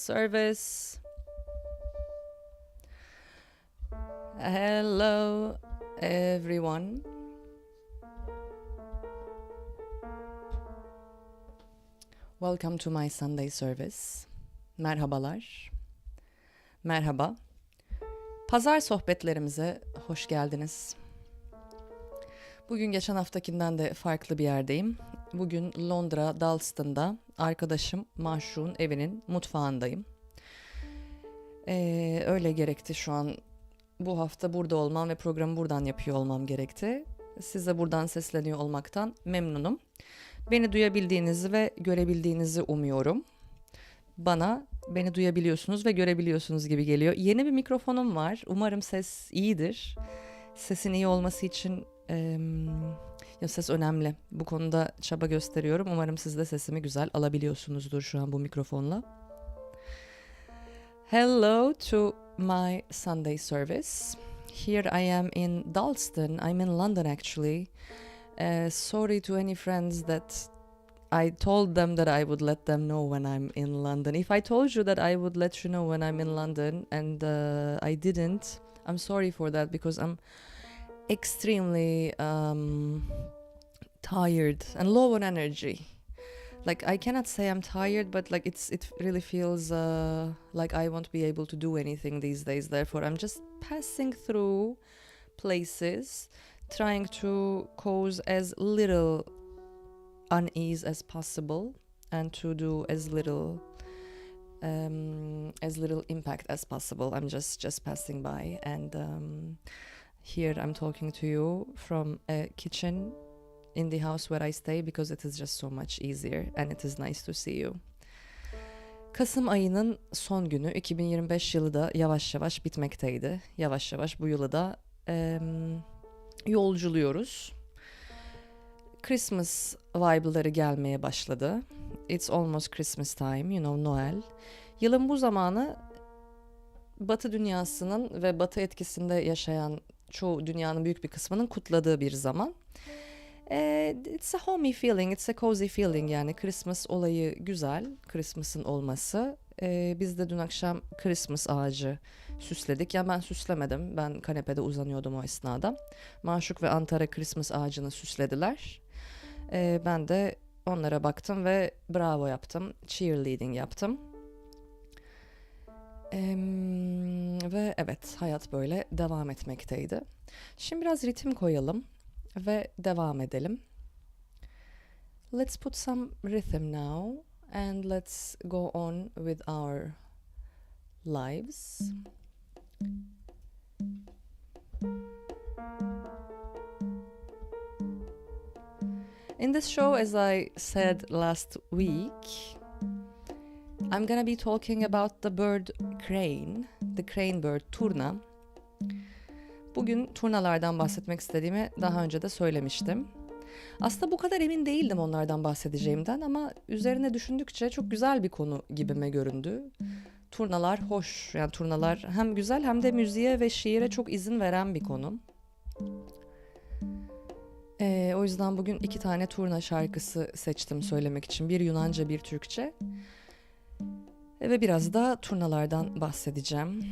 service. Hello, everyone. Welcome to my Sunday service. Merhabalar. Merhaba. Pazar sohbetlerimize hoş geldiniz. Bugün geçen haftakinden de farklı bir yerdeyim. Bugün Londra, Dalston'da arkadaşım Mahşuk'un evinin mutfağındayım. Öyle gerekti şu an. Bu hafta burada olmam ve programı buradan yapıyor olmam gerekti. Size buradan sesleniyor olmaktan memnunum. Beni duyabildiğinizi ve görebildiğinizi umuyorum. Bana beni duyabiliyorsunuz ve görebiliyorsunuz gibi geliyor. Yeni bir mikrofonum var. Umarım ses iyidir. Sesin iyi olması için ses önemli. Bu konuda çaba gösteriyorum. Umarım siz de sesimi güzel alabiliyorsunuzdur şu an bu mikrofonla. Hello to my Sunday service. Here I am in Dalston. I'm in London actually. Sorry to any friends that I told them that I would let them know when I'm in London. If I told you that I would let you know when I'm in London and I didn't, I'm sorry for that because I'm extremely tired and low on energy. Like I cannot say I'm tired, but like it really feels like I won't be able to do anything these days. Therefore, I'm just passing through places, trying to cause as little unease as possible and to do as little impact as possible. I'm just passing by, and here I'm talking to you from a kitchen in the house where I stay because it is just so much easier and it is nice to see you. Kasım ayının son günü, 2025 yılı da yavaş yavaş bitmekteydi. Yavaş yavaş bu yılı da yolculuyoruz. Christmas vibe'ları gelmeye başladı. It's almost Christmas time, you know, Noel. Yılın bu zamanı Batı dünyasının ve Batı etkisinde yaşayan çoğu dünyanın büyük bir kısmının kutladığı bir zaman. It's a homey feeling, it's a cozy feeling, yani Christmas olayı güzel, Christmas'ın olması. Biz de dün akşam Christmas ağacı süsledik. Yani ben süslemedim, ben kanepede uzanıyordum o esnada. Maşuk ve Antara Christmas ağacını süslediler. Ben de onlara baktım ve bravo yaptım, cheerleading yaptım. Ve evet, hayat böyle devam etmekteydi. Şimdi biraz ritim koyalım ve devam edelim. Let's put some rhythm now and let's go on with our lives. In this show, as I said last week, I'm gonna be talking about the bird crane, the crane bird, Turna. Bugün turnalardan bahsetmek istediğimi daha önce de söylemiştim. Aslında bu kadar emin değildim onlardan bahsedeceğimden ama üzerine düşündükçe çok güzel bir konu gibime göründü. Turnalar hoş, yani turnalar hem güzel hem de müziğe ve şiire çok izin veren bir konu. O yüzden bugün 2 tane turna şarkısı seçtim söylemek için. Bir Yunanca, bir Türkçe. Ve biraz da turnalardan bahsedeceğim.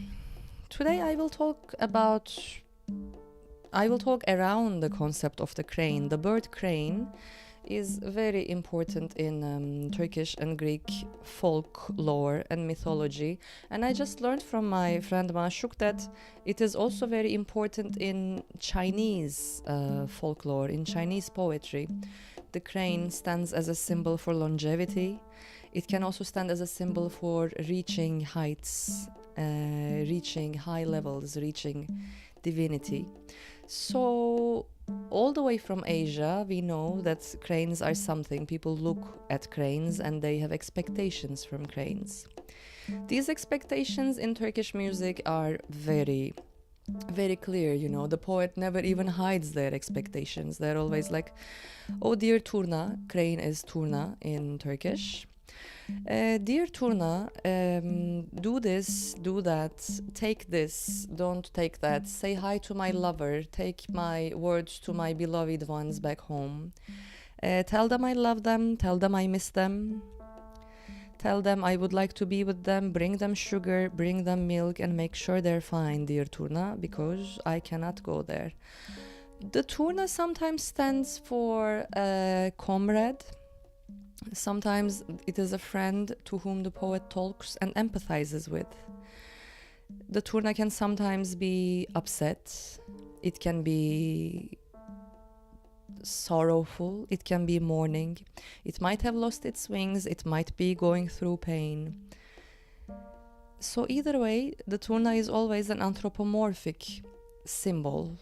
Today I will talk around the concept of the crane. The bird crane is very important in Turkish and Greek folklore and mythology. And I just learned from my friend Mahşuk that it is also very important in Chinese folklore, in Chinese poetry. The crane stands as a symbol for longevity. It can also stand as a symbol for reaching heights, reaching high levels, reaching divinity. So all the way from Asia, we know that cranes are something. People look at cranes and they have expectations from cranes. These expectations in Turkish music are very, very clear, you know. The poet never even hides their expectations. They're always like, oh dear Turna, crane is Turna in Turkish. Dear Turna, do this, do that, take this, don't take that, say hi to my lover, take my words to my beloved ones back home, tell them I love them, tell them I miss them, Tell them I would like to be with them, bring them sugar, bring them milk, and make sure they're fine, dear Turna, because I cannot go there. The Turna sometimes stands for a comrade. Sometimes it is a friend to whom the poet talks and empathizes with. The Turna can sometimes be upset. It can be sorrowful. It can be mourning. It might have lost its wings. It might be going through pain. So either way, the Turna is always an anthropomorphic symbol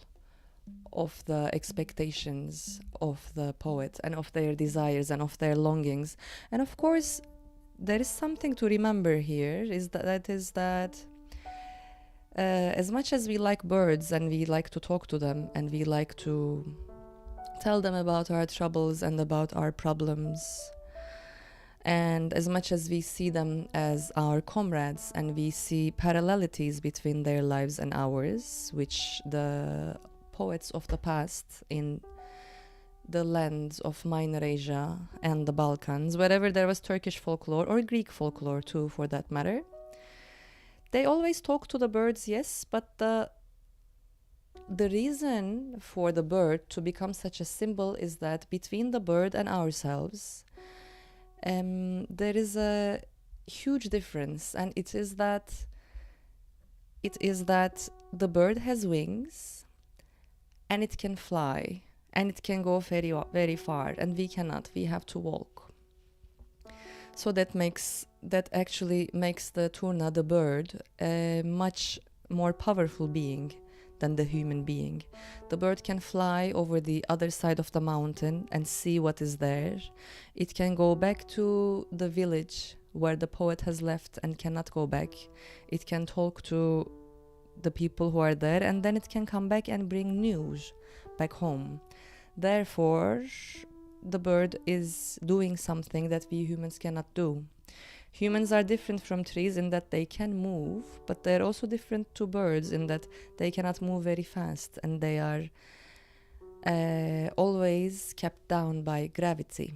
of the expectations of the poet and of their desires and of their longings. And of course, there is something to remember here, is that as much as we like birds and we like to talk to them and we like to tell them about our troubles and about our problems, and as much as we see them as our comrades and we see parallelities between their lives and ours, which the poets of the past in the lands of Minor Asia and the Balkans, wherever there was Turkish folklore or Greek folklore too, for that matter, they always talk to the birds, yes, but the reason for the bird to become such a symbol is that between the bird and ourselves, there is a huge difference, and it is that the bird has wings, and it can fly, and it can go very, very far, and we cannot. We have to walk. So that actually makes the Turna, the bird, a much more powerful being than the human being. The bird can fly over the other side of the mountain and see what is there. It can go back to the village where the poet has left and cannot go back. It can talk to the people who are there, and then it can come back and bring news back home. Therefore, the bird is doing something that we humans cannot do. Humans are different from trees in that they can move, but they're also different to birds in that they cannot move very fast, and they are always kept down by gravity.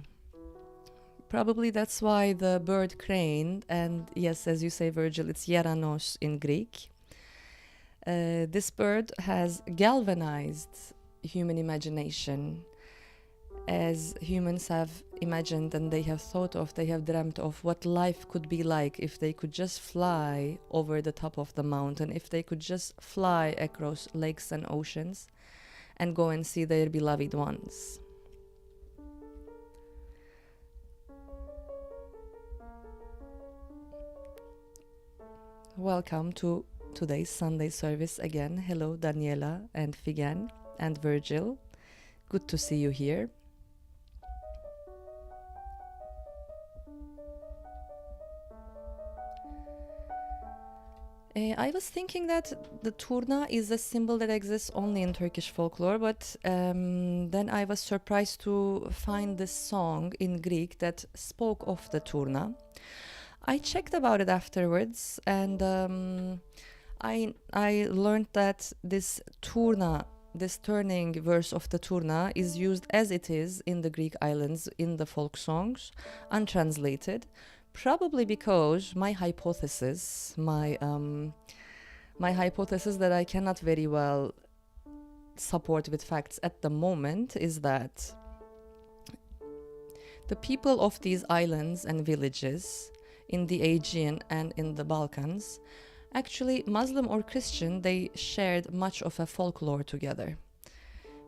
Probably that's why the bird crane, and yes, as you say, Virgil, it's Yeranos in Greek. This bird has galvanized human imagination, as humans have imagined and they have thought of, they have dreamt of what life could be like if they could just fly over the top of the mountain, if they could just fly across lakes and oceans and go and see their beloved ones. Welcome to today's Sunday service again. Hello, Daniela and Figen and Virgil. Good to see you here. I was thinking that the Turna is a symbol that exists only in Turkish folklore, but then I was surprised to find this song in Greek that spoke of the Turna. I checked about it afterwards, and I learned that this Turna, this turning verse of the Turna, is used as it is in the Greek islands in the folk songs, untranslated. Probably because my hypothesis that I cannot very well support with facts at the moment is that the people of these islands and villages in the Aegean and in the Balkans, actually Muslim or Christian, they shared much of a folklore together.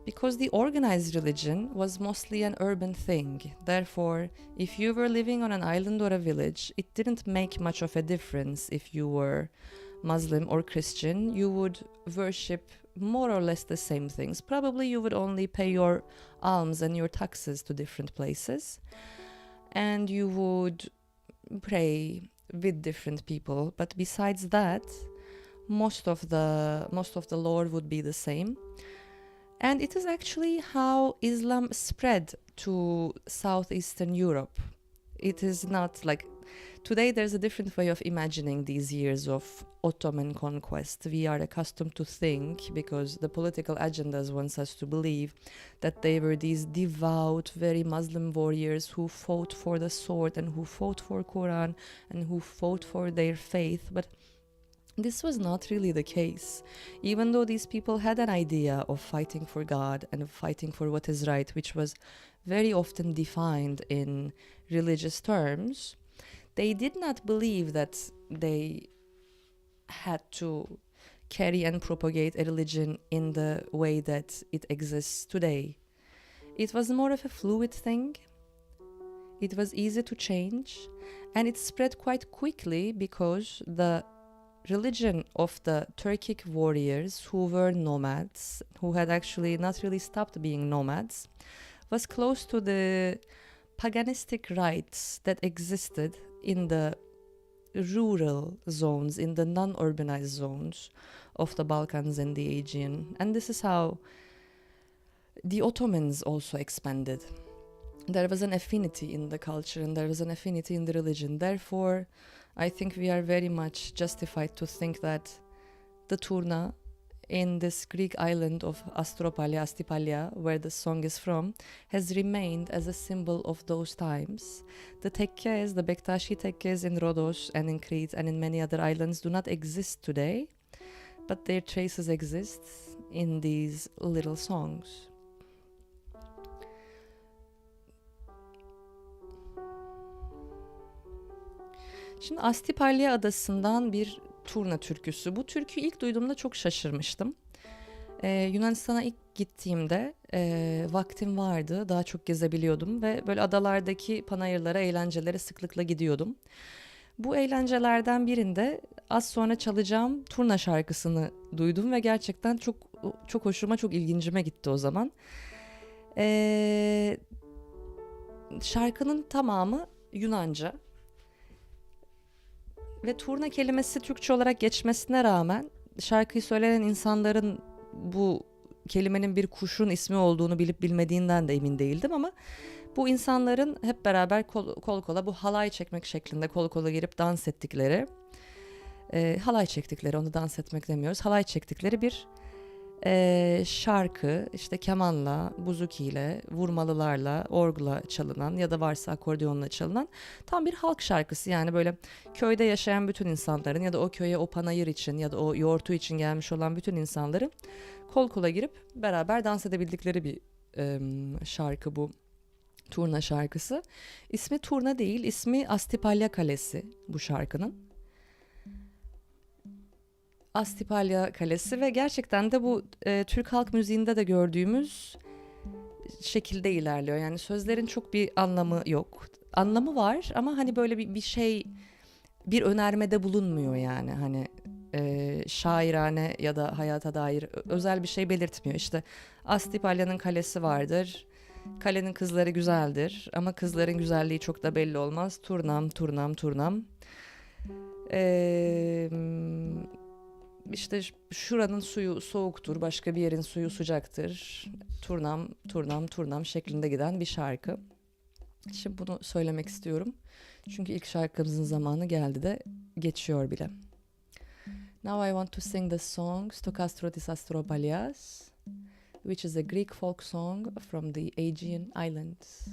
Because the organized religion was mostly an urban thing. Therefore, if you were living on an island or a village, it didn't make much of a difference if you were Muslim or Christian. You would worship more or less the same things. Probably you would only pay your alms and your taxes to different places. And you would pray with different people. But besides that, most of the lore would be the same. And it is actually how Islam spread to southeastern Europe. It is not like Today there's a different way of imagining these years of Ottoman conquest. We are accustomed to think, because the political agendas wants us to believe, that they were these devout, very Muslim warriors who fought for the sword and who fought for Quran and who fought for their faith. But this was not really the case. Even though these people had an idea of fighting for God and of fighting for what is right, which was very often defined in religious terms, they did not believe that they had to carry and propagate a religion in the way that it exists today. It was more of a fluid thing. It was easy to change, and it spread quite quickly because the religion of the Turkic warriors, who were nomads, who had actually not really stopped being nomads, was close to the paganistic rites that existed in the rural zones, in the non-urbanized zones of the Balkans and the Aegean. And this is how the Ottomans also expanded. There was an affinity in the culture and there was an affinity in the religion. Therefore, I think we are very much justified to think that the Turna in this Greek island of Astipalia, where the song is from, has remained as a symbol of those times. The tekkes, the Bektashi tekkes in Rhodos and in Crete and in many other islands do not exist today, but their traces exist in these little songs. Şimdi Astipalya adasından bir Turna türküsü. Bu türküyü ilk duyduğumda çok şaşırmıştım. Yunanistan'a ilk gittiğimde vaktim vardı, daha çok gezebiliyordum ve böyle adalardaki panayırlara, eğlencelere sıklıkla gidiyordum. Bu eğlencelerden birinde az sonra çalacağım Turna şarkısını duydum ve gerçekten çok hoşuma, çok ilgincime gitti o zaman. Şarkının tamamı Yunanca. Ve Turna kelimesi Türkçe olarak geçmesine rağmen şarkıyı söyleyen insanların bu kelimenin bir kuşun ismi olduğunu bilip bilmediğinden de emin değildim, ama bu insanların hep beraber kol kola bu halay çekmek şeklinde kol kola girip dans ettikleri, halay çektikleri, onu dans etmek demiyoruz, halay çektikleri bir şarkı, işte kemanla, buzukiyle, vurmalılarla, orgla çalınan ya da varsa akordeonla çalınan tam bir halk şarkısı. Yani böyle köyde yaşayan bütün insanların ya da o köye o panayır için ya da o yoğurtu için gelmiş olan bütün insanların kol kola girip beraber dans edebildikleri bir şarkı bu Turna şarkısı. İsmi Turna değil, ismi Astipalya Kalesi bu şarkının. Astipalya Kalesi ve gerçekten de bu Türk halk müziğinde de gördüğümüz şekilde ilerliyor. Yani sözlerin çok bir anlamı yok. Anlamı var ama hani böyle bir şey, bir önermede bulunmuyor yani. Hani şairane ya da hayata dair özel bir şey belirtmiyor. İşte Astipalya'nın kalesi vardır. Kalenin kızları güzeldir ama kızların güzelliği çok da belli olmaz. Turnam, turnam, turnam. İşte şuranın suyu soğuktur, başka bir yerin suyu sıcaktır. Turnam, turnam, turnam şeklinde giden bir şarkı. Şimdi bunu söylemek istiyorum. Çünkü ilk şarkımızın zamanı geldi de geçiyor bile. Now I want to sing the song Stokastrotis Astropalias, which is a Greek folk song from the Aegean Islands.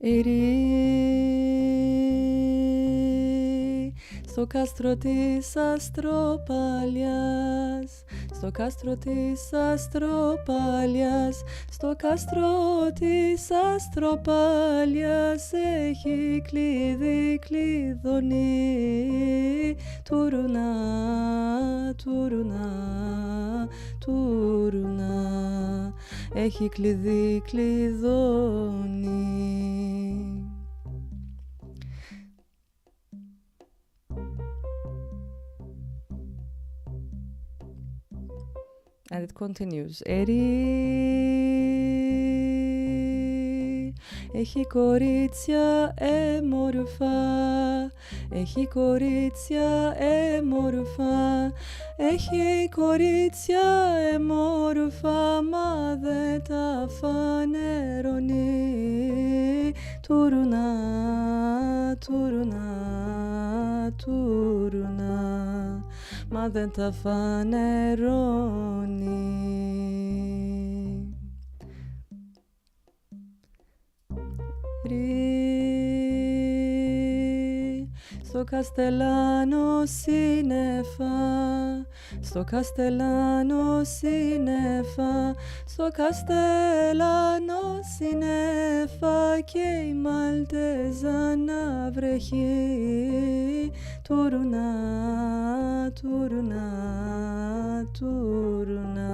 Eri στο κάστρο της Αστροπαλιάς, στο κάστρο της Αστροπαλιάς, στο κάστρο της Αστροπαλιάς έχει κλειδί κλειδώνει Τουρνά, τουρνά, τουρνά, έχει κλειδί κλειδώνει. And it continues. Eri, Έχει κορίτσια μορφά, έχει κορίτσια μορφά, έχει κορίτσια μορφά, μα δεν τα φανερώνει. Turna, Turna, Turna, μα δεν τα φανερώνει. Στο Καστελάνο σύννεφα, στο Καστελάνο σύννεφα, στο Καστελάνο σύννεφα και η Μαλτέζα να βρέχει. Turna, Turna, Turna,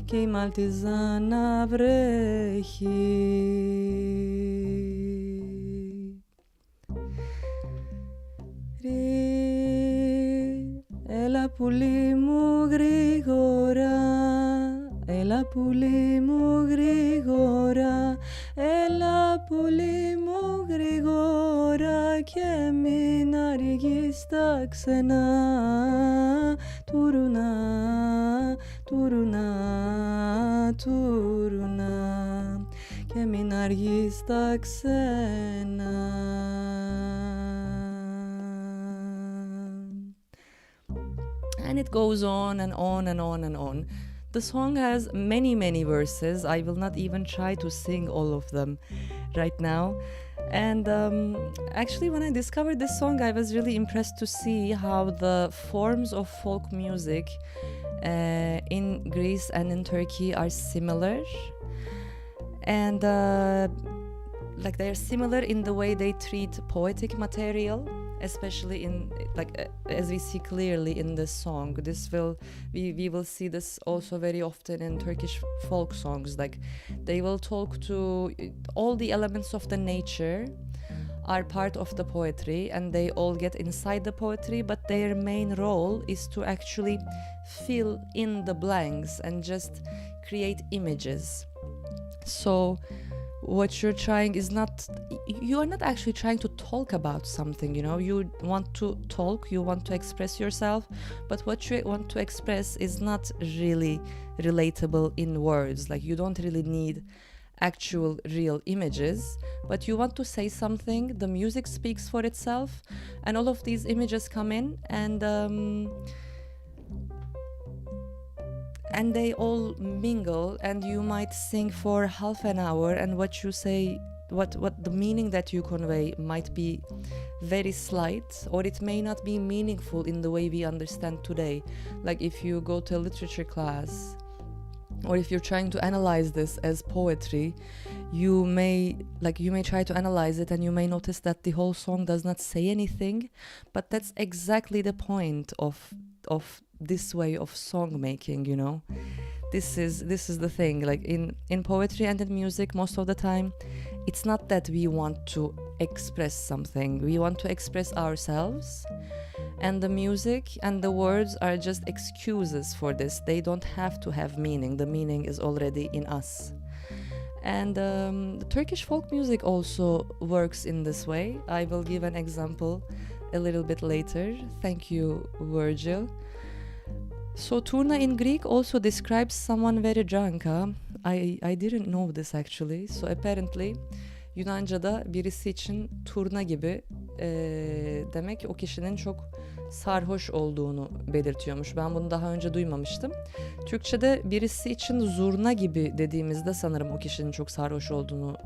και η Μαλτέζα να βρέχει. Έλα πουλί μου γρήγορα, έλα πουλί μου γρήγορα, έλα πουλί μου γρήγορα και μην αργείς τα ξένα. Turna, Turna, Turna, και μην αργείς τα ξένα. And it goes on and on and on and on. The song has many, many verses. I will not even try to sing all of them right now. And actually, when I discovered this song, I was really impressed to see how the forms of folk music in Greece and in Turkey are similar. And like they're similar in the way they treat poetic material, especially in as we see clearly in this song. We will see this also very often in Turkish folk songs. Like they will talk to all the elements of the nature are part of the poetry and they all get inside the poetry, but their main role is to actually fill in the blanks and just create images. So what you're trying is you are not actually trying to talk about something, you want to talk, you want to express yourself, but what you want to express is not really relatable in words. Like you don't really need actual real images, but you want to say something, the music speaks for itself, and all of these images come in and they all mingle, and you might sing for half an hour, and what you say, what the meaning that you convey might be very slight, or it may not be meaningful in the way we understand today. Like if you go to a literature class, or if you're trying to analyze this as poetry, you may try to analyze it and you may notice that the whole song does not say anything, but that's exactly the point of this way of song making, This is the thing. Like in poetry and in music, most of the time it's not that we want to express something, we want to express ourselves, and the music and the words are just excuses for this. They don't have to have meaning, the meaning is already in us. And the Turkish folk music also works in this way. I will give an example a little bit later. Thank you, Virgil. So Turna in Greek also describes someone very drunk. I didn't know this actually. So apparently Yunanca'da birisi için turna gibi demek o kişinin çok sarhoş olduğunu belirtiyormuş. Ben bunu daha önce duymamıştım. Türkçe'de birisi için zurna gibi dediğimizde sanırım o kişinin çok sarhoş olduğunu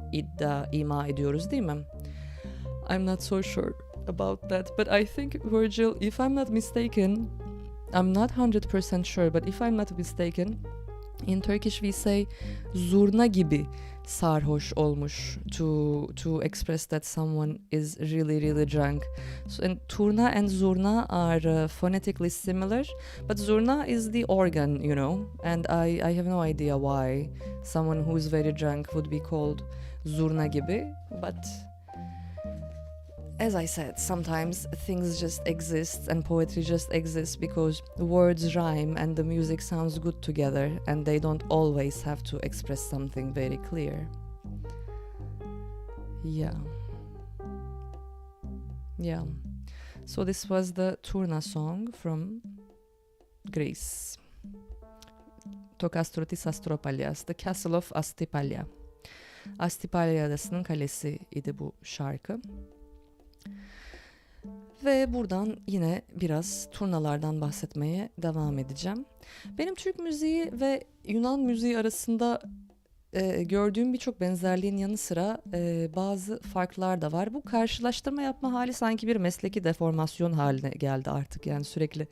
ima ediyoruz, değil mi? I'm not so sure about that, but I think, Virgil, if I'm not mistaken, I'm not 100% sure, but if I'm not mistaken, in Turkish we say zurna gibi sarhoş olmuş to express that someone is really, really drunk. So, and turna and zurna are phonetically similar, but zurna is the organ, and I have no idea why someone who is very drunk would be called zurna gibi, but as I said, sometimes things just exist and poetry just exists because words rhyme and the music sounds good together, and they don't always have to express something very clear. Yeah. Yeah. So this was the Turna song from Greece. Tokastrotis Astropalias, The Castle of Astipalya. Astipalya Adası'nın kalesi idi bu şarkı. Ve buradan yine biraz turnalardan bahsetmeye devam edeceğim. Benim Türk müziği ve Yunan müziği arasında gördüğüm birçok benzerliğin yanı sıra bazı farklar da var. Bu karşılaştırma yapma hali sanki bir mesleki deformasyon haline geldi artık. Yani sürekli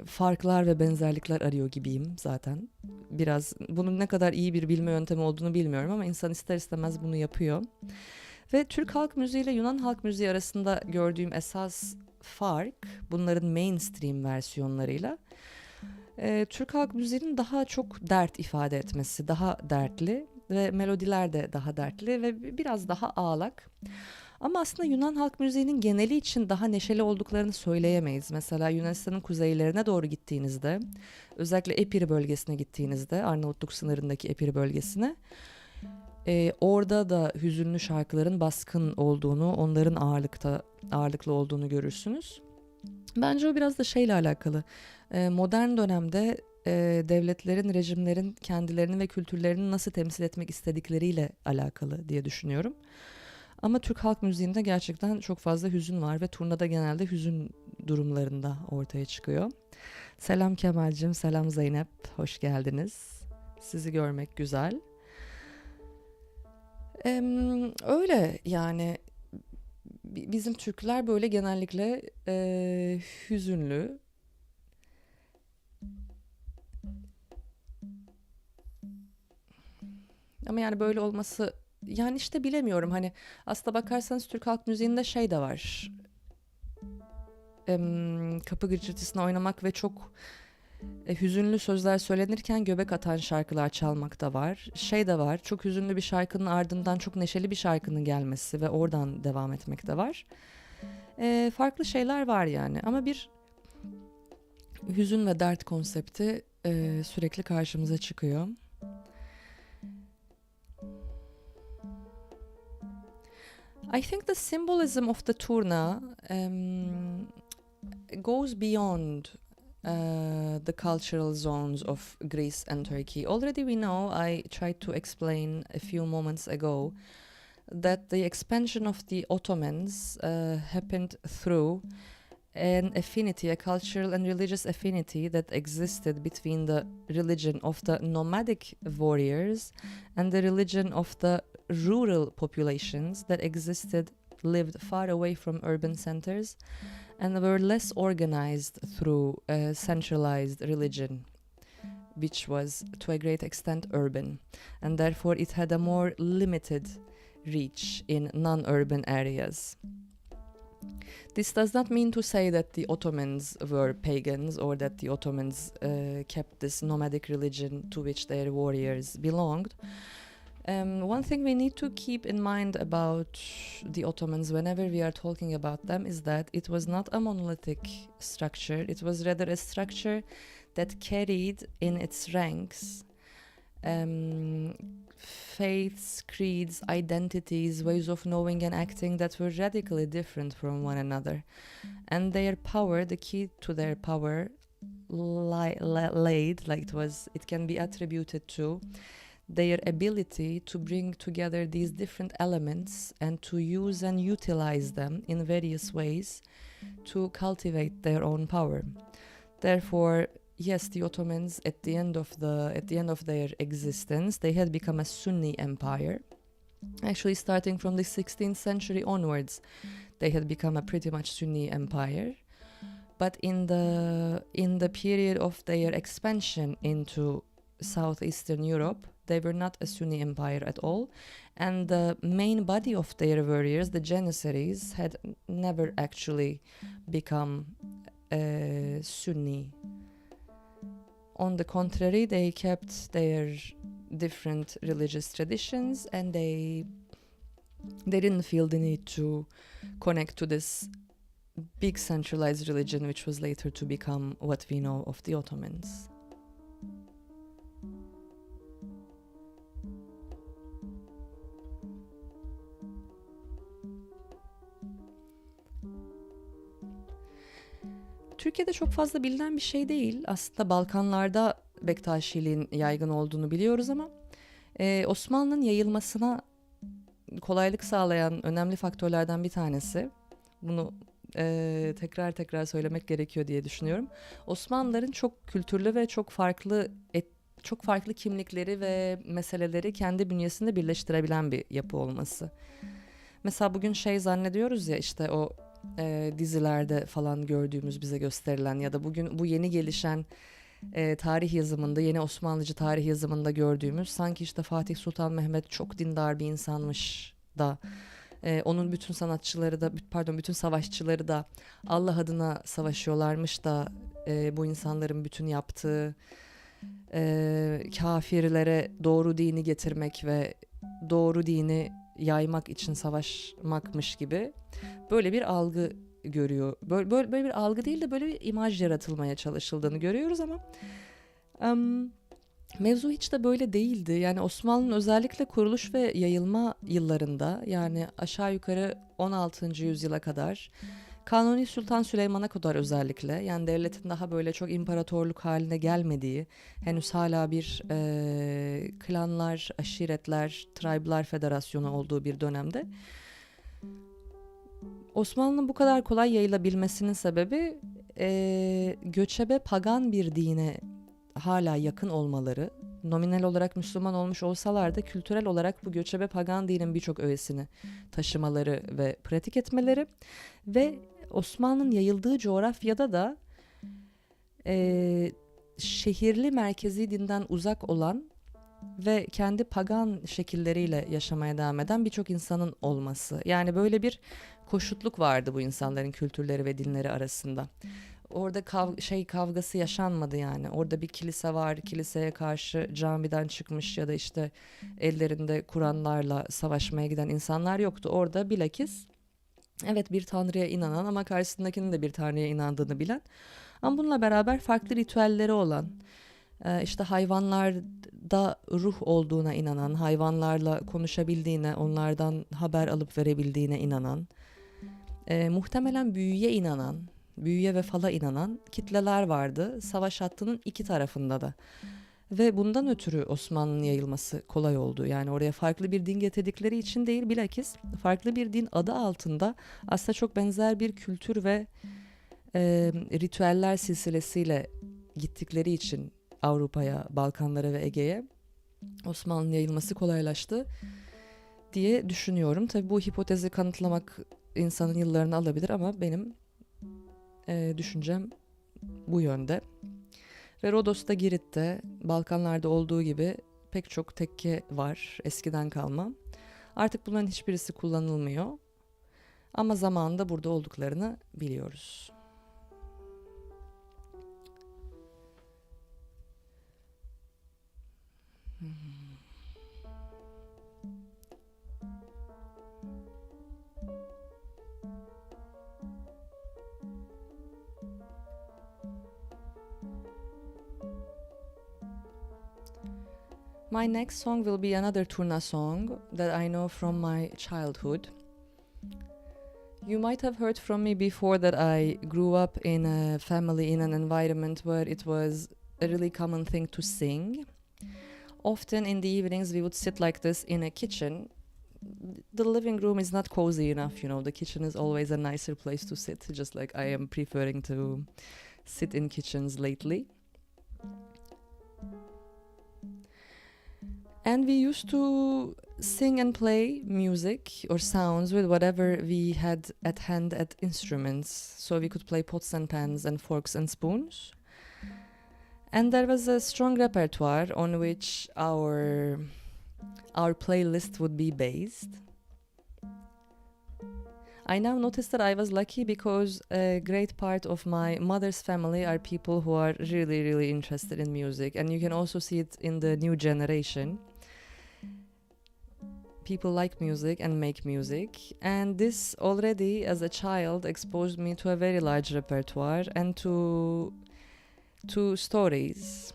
farklar ve benzerlikler arıyor gibiyim zaten. Biraz bunun ne kadar iyi bir bilme yöntemi olduğunu bilmiyorum ama insan ister istemez bunu yapıyor. Ve Türk halk müziği ile Yunan halk müziği arasında gördüğüm esas fark, bunların mainstream versiyonlarıyla Türk halk müziğinin daha çok dert ifade etmesi, daha dertli ve melodiler de daha dertli ve biraz daha ağlak. Ama aslında Yunan halk müziğinin geneli için daha neşeli olduklarını söyleyemeyiz. Mesela Yunanistan'ın kuzeylerine doğru gittiğinizde, özellikle Epir bölgesine gittiğinizde, Arnavutluk sınırındaki Epir bölgesine, orada da hüzünlü şarkıların baskın olduğunu, onların ağırlıklı olduğunu görürsünüz. Bence o biraz da şeyle alakalı. Modern dönemde devletlerin, rejimlerin kendilerini ve kültürlerini nasıl temsil etmek istedikleriyle alakalı diye düşünüyorum. Ama Türk halk müziğinde gerçekten çok fazla hüzün var ve turnada genelde hüzün durumlarında ortaya çıkıyor. Selam Kemal'cim, selam Zeynep, hoş geldiniz. Sizi görmek güzel. Öyle yani bizim Türkler böyle genellikle hüzünlü. Ama yani böyle olması, yani işte bilemiyorum, hani aslında bakarsanız Türk halk müziğinde şey de var. Kapı gıcırtısına oynamak ve çok hüzünlü sözler söylenirken göbek atan şarkılar çalmak da var. Şey de var, çok hüzünlü bir şarkının ardından çok neşeli bir şarkının gelmesi ve oradan devam etmek de var. Farklı şeyler var yani, ama bir hüzün ve dert konsepti sürekli karşımıza çıkıyor. I think the symbolism of the Turna goes beyond the cultural zones of Greece and Turkey. Already we know, I tried to explain a few moments ago, that the expansion of the Ottomans happened through an affinity, a cultural and religious affinity that existed between the religion of the nomadic warriors and the religion of the rural populations that lived far away from urban centers and were less organized through a centralized religion, which was to a great extent urban, and therefore it had a more limited reach in non-urban areas. This does not mean to say that the Ottomans were pagans or that the Ottomans kept this nomadic religion to which their warriors belonged. One thing we need to keep in mind about the Ottomans whenever we are talking about them is that it was not a monolithic structure. It was rather a structure that carried in its ranks faiths, creeds, identities, ways of knowing and acting that were radically different from one another. And their power, the key to their power, it can be attributed to their ability to bring together these different elements and to use and utilize them in various ways to cultivate their own power. Therefore, yes, the Ottomans at the end of their existence, they had become a Sunni empire. Actually, starting from the 16th century onwards, they had become a pretty much Sunni empire. But in the period of their expansion into southeastern Europe, they were not a Sunni empire at all, and the main body of their warriors, the Janissaries, had never actually become Sunni. On the contrary, they kept their different religious traditions, and they didn't feel the need to connect to this big centralized religion, which was later to become what we know of the Ottomans. Türkiye'de çok fazla bilinen bir şey değil. Aslında Balkanlarda Bektaşiliğin yaygın olduğunu biliyoruz ama Osmanlı'nın yayılmasına kolaylık sağlayan önemli faktörlerden bir tanesi. Bunu tekrar tekrar söylemek gerekiyor diye düşünüyorum. Osmanlıların çok kültürlü ve çok farklı kimlikleri ve meseleleri kendi bünyesinde birleştirebilen bir yapı olması. Mesela bugün şey zannediyoruz ya, işte o dizilerde falan gördüğümüz, bize gösterilen ya da bugün bu yeni gelişen tarih yazımında, yeni Osmanlıcı tarih yazımında gördüğümüz, sanki işte Fatih Sultan Mehmet çok dindar bir insanmış da onun bütün sanatçıları da, pardon, bütün savaşçıları da Allah adına savaşıyorlarmış da bu insanların bütün yaptığı kafirlere doğru dini getirmek ve doğru dini yaymak için savaşmakmış gibi böyle bir algı görüyor. Böyle bir algı değil de böyle bir imaj yaratılmaya çalışıldığını görüyoruz ama mevzu hiç de böyle değildi. Yani Osmanlı'nın özellikle kuruluş ve yayılma yıllarında, yani aşağı yukarı 16. yüzyıla kadar, Kanuni Sultan Süleyman'a kadar özellikle, yani devletin daha böyle çok imparatorluk haline gelmediği, henüz hala bir klanlar, aşiretler, tribe'lar federasyonu olduğu bir dönemde Osmanlı'nın bu kadar kolay yayılabilmesinin sebebi göçebe pagan bir dine hala yakın olmaları. Nominal olarak Müslüman olmuş olsalar da kültürel olarak bu göçebe pagan dinin birçok öğesini taşımaları ve pratik etmeleri ve Osmanlı'nın yayıldığı coğrafyada da şehirli merkezi dinden uzak olan ve kendi pagan şekilleriyle yaşamaya devam eden birçok insanın olması. Yani böyle bir koşutluk vardı bu insanların kültürleri ve dinleri arasında. Orada kavgası yaşanmadı yani. Orada bir kilise var, kiliseye karşı camiden çıkmış ya da işte ellerinde Kur'anlarla savaşmaya giden insanlar yoktu. Orada bilakis evet, bir tanrıya inanan ama karşısındakinin de bir tanrıya inandığını bilen, ama bununla beraber farklı ritüelleri olan, işte hayvanlarda ruh olduğuna inanan, hayvanlarla konuşabildiğine, onlardan haber alıp verebildiğine inanan, muhtemelen büyüye ve fala inanan kitleler vardı savaş hattının iki tarafında da. Ve bundan ötürü Osmanlı'nın yayılması kolay oldu. Yani oraya farklı bir din getirdikleri için değil, bilakis farklı bir din adı altında aslında çok benzer bir kültür ve ritüeller silsilesiyle gittikleri için Avrupa'ya, Balkanlara ve Ege'ye Osmanlı'nın yayılması kolaylaştı diye düşünüyorum. Tabii bu hipotezi kanıtlamak insanın yıllarını alabilir ama benim düşüncem bu yönde. Ve Rodos'ta, Girit'te, Balkanlarda olduğu gibi pek çok tekke var, eskiden kalma. Artık bunların hiçbirisi kullanılmıyor. Ama zamanında burada olduklarını biliyoruz. My next song will be another Turna song that I know from my childhood. You might have heard from me before that I grew up in a family, in an environment where it was a really common thing to sing. Often in the evenings we would sit like this in a kitchen. The living room is not cozy enough, you know, the kitchen is always a nicer place to sit, just like I am preferring to sit in kitchens lately. And we used to sing and play music or sounds with whatever we had at hand at instruments. So we could play pots and pans and forks and spoons. And there was a strong repertoire on which our playlist would be based. I now notice that I was lucky because a great part of my mother's family are people who are really, really interested in music. And you can also see it in the new generation. People like music and make music, and this already as a child exposed me to a very large repertoire and to stories.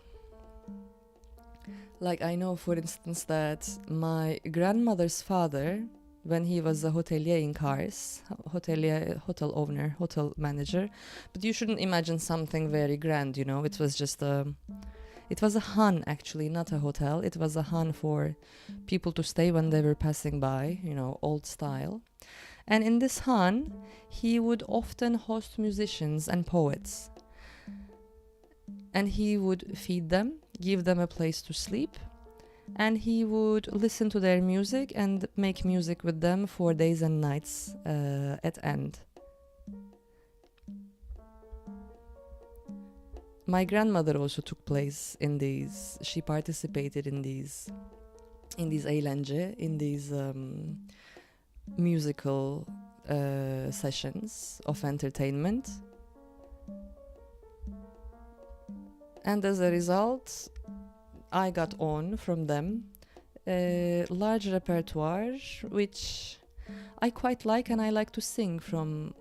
Like I know, for instance, that my grandmother's father when he was a hotelier in Kars, hotelier, hotel owner, hotel manager. But you shouldn't imagine something very grand, you know. It was just it was a han actually, not a hotel. It was a han for people to stay when they were passing by, you know, old style. And in this han, he would often host musicians and poets. And he would feed them, give them a place to sleep, and he would listen to their music and make music with them for days and nights at end. My grandmother also took place in these. She participated in these eğlence, in these musical sessions of entertainment. And as a result, I got on from them a large repertoire, which I quite like, and I like to sing from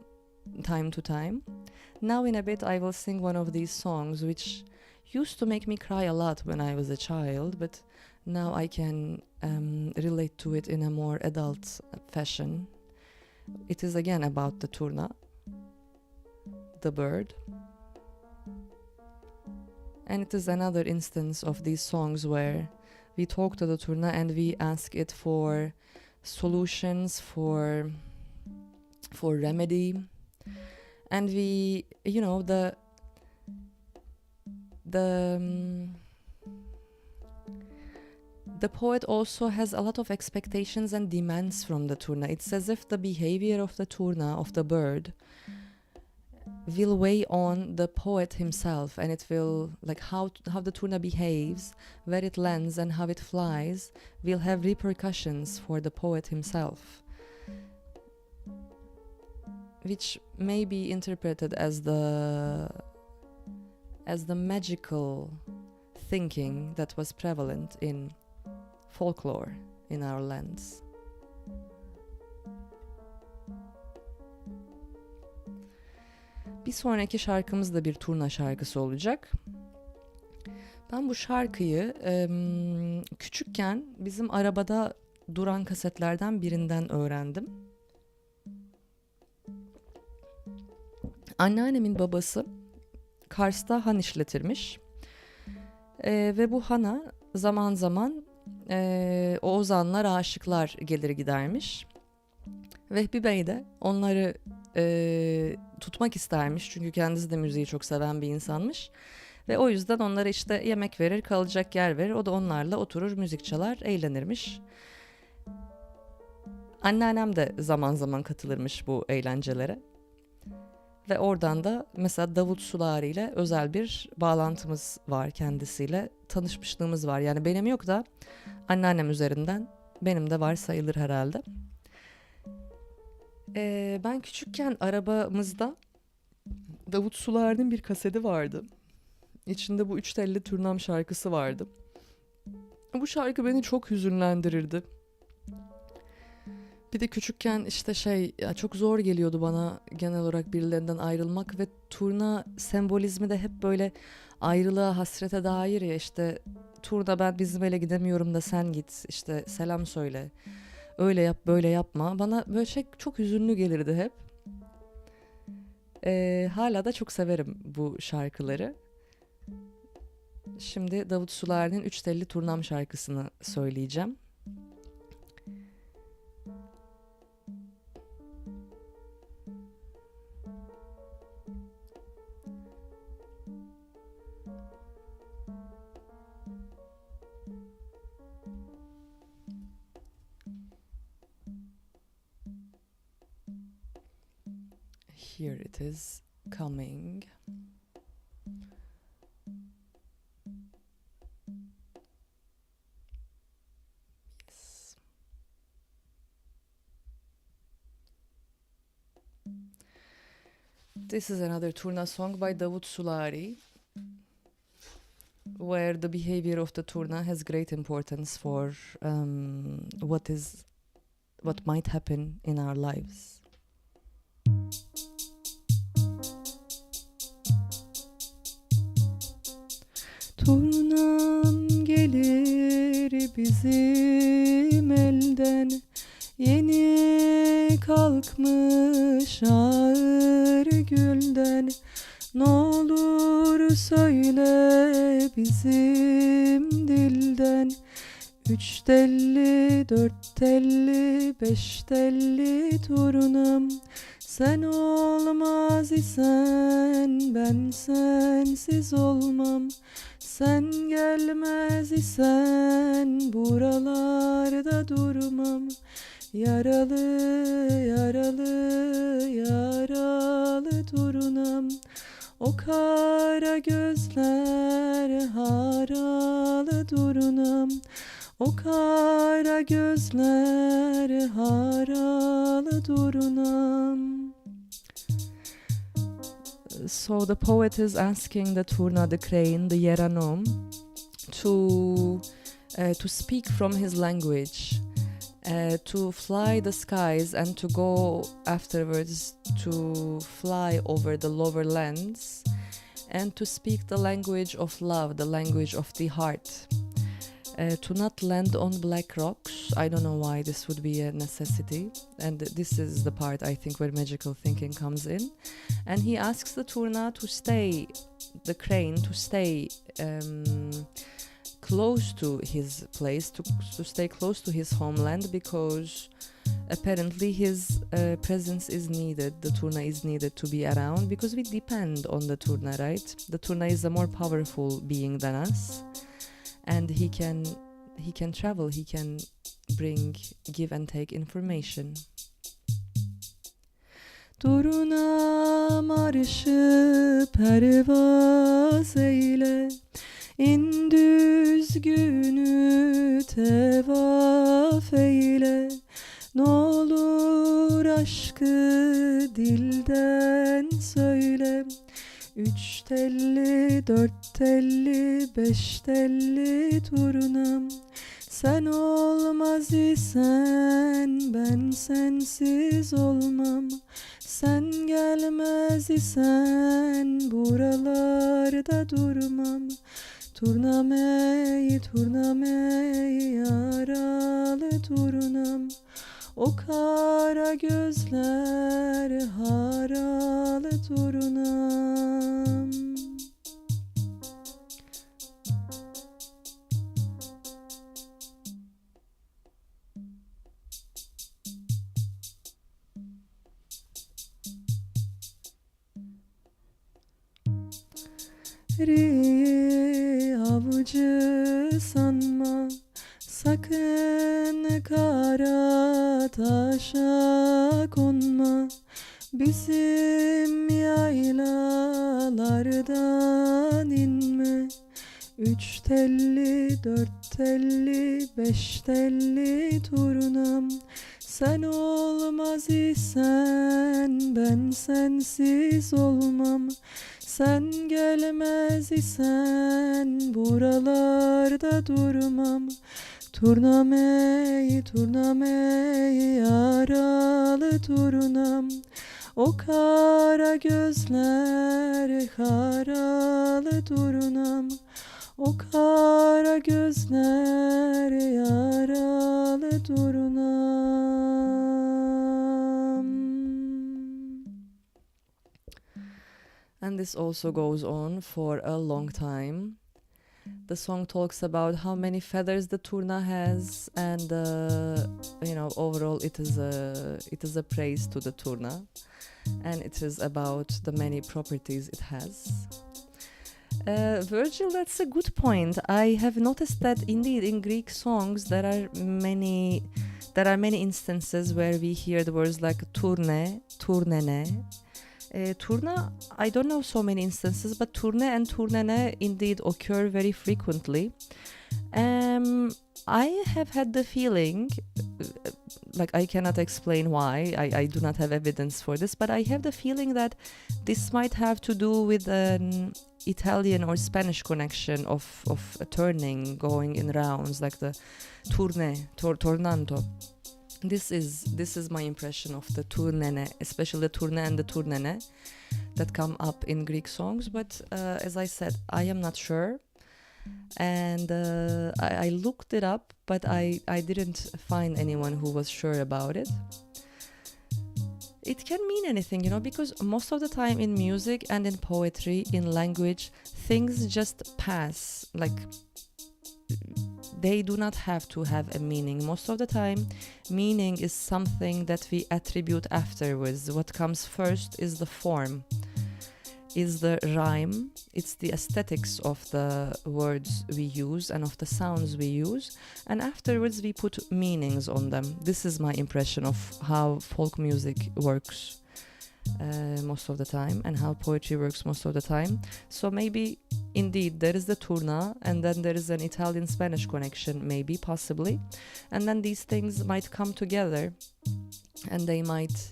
time to time. Now in a bit I will sing one of these songs which used to make me cry a lot when I was a child, but now I can relate to it in a more adult fashion. It is again about the Turna, the bird. And it is another instance of these songs where we talk to the Turna and we ask it for solutions, for remedy. And we, you know, the poet also has a lot of expectations and demands from the Turna. It's as if the behavior of the Turna, of the bird, will weigh on the poet himself, and it will, like how the Turna behaves, where it lands and how it flies, will have repercussions for the poet himself, which may be interpreted as the magical thinking that was prevalent in folklore in our lands. Bir sonraki şarkımız da bir Turna şarkısı olacak. Ben bu şarkıyı küçükken bizim arabada duran kasetlerden birinden öğrendim. Anneannemin babası Kars'ta han işletirmiş. Ve bu hana zaman zaman o ozanlar, aşıklar gelir gidermiş. Vehbi Bey de onları tutmak istermiş, çünkü kendisi de müziği çok seven bir insanmış. Ve o yüzden onlara işte yemek verir, kalacak yer verir. O da onlarla oturur, müzik çalar, eğlenirmiş. Anneannem de zaman zaman katılırmış bu eğlencelere. Ve oradan da mesela Davut Sulari ile özel bir bağlantımız var, kendisiyle tanışmışlığımız var. Yani benim yok da anneannem üzerinden benim de var sayılır herhalde. Ben küçükken arabamızda Davut Sulari'nin bir kaseti vardı. İçinde bu Üç Telli Turnam şarkısı vardı. Bu şarkı beni çok hüzünlendirirdi. Bir de küçükken işte çok zor geliyordu bana genel olarak birilerinden ayrılmak ve Turna sembolizmi de hep böyle ayrılığa, hasrete dair ya, işte Turna ben bizim ele gidemiyorum da sen git, işte selam söyle, öyle yap böyle yapma, bana böyle çok hüzünlü gelirdi hep. Hala da çok severim bu şarkıları. Şimdi Davut Sulari'nin Üç Telli Turnam şarkısını söyleyeceğim. Here it is coming. Yes. This is another Turna song by Davut Sulari, where the behavior of the Turna has great importance for what might happen in our lives. Turnam gelir bizim elden, Yeni kalkmış ağır gülden, n'olur söyle bizim dilden. Üç telli, dört telli, beş telli turnam, sen olmaz isen ben sensiz olmam. Sen gelmez isen buralarda durmam. Yaralı, yaralı, yaralı turnam, o kara gözler haralı turnam, o kara gözler haralı turnam. So the poet is asking the Turna, the crane, the Yeranom, to speak from his language, to fly the skies and to go afterwards to fly over the lower lands and to speak the language of love, the language of the heart. To not land on black rocks. I don't know why this would be a necessity, and this is the part I think where magical thinking comes in. And he asks the Turna to stay, the crane to stay close to his place, to stay close to his homeland, because apparently his presence is needed, the Turna is needed to be around, because we depend on the Turna, right? The Turna is a more powerful being than us, and he can travel, he can give and take information. Turna marşı pervaz eyle, İndüz günü tevaf eyle, n'olur aşkı dilden söyle. Üç telli, dört telli, beş telli turnam, sen olmaz isen ben sensiz olmam. Sen gelmez isen buralarda durmam. Turnam ey, turnam ey, yaralı turnam, o kara gözler haralı turnam. Avcı sanma, sakın kara taşa konma. Bizim yaylalardan inme. Üç telli, dört telli, beş telli turnam, sen olmaz isen ben sensiz olmam. Sen gelmez isen buralarda durmam. Turnam ey, turnam ey, yaralı turnam, o kara gözler haralı turnam, o kara gözler yaralı turnam. And this also goes on for a long time. The song talks about how many feathers the Turna has, and overall it is a praise to the Turna, and it is about the many properties it has. Virgil, that's a good point. I have noticed that indeed in Greek songs there are many instances where we hear the words like turne, turnene. Turna, I don't know so many instances, but turne and turnene indeed occur very frequently. I have had the feeling, like I cannot explain why, I do not have evidence for this, but I have the feeling that this might have to do with an Italian or Spanish connection of a turning, going in rounds, like the turne, tornanto. This is my impression of the turnene, especially the turne and the turnene that come up in Greek songs. But as I said, I am not sure, and I looked it up, but I didn't find anyone who was sure about it. It can mean anything, because most of the time in music and in poetry, in language, things just pass. Like, they do not have to have a meaning. Most of the time, meaning is something that we attribute afterwards. What comes first is the form, is the rhyme, it's the aesthetics of the words we use and of the sounds we use, and afterwards we put meanings on them. This is my impression of how folk music works most of the time, and how poetry works most of the time. So maybe indeed there is the Turna, and then there is an Italian-Spanish connection, maybe, possibly, and then these things might come together and they might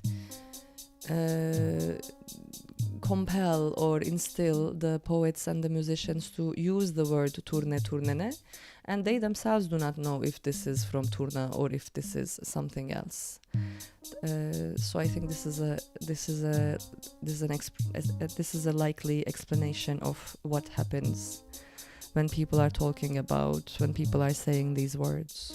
compel or instill the poets and the musicians to use the word turne turnene, and they themselves do not know if this is from Turna or if this is something else. So I think this is a likely explanation of what happens when people are talking about, when people are saying these words.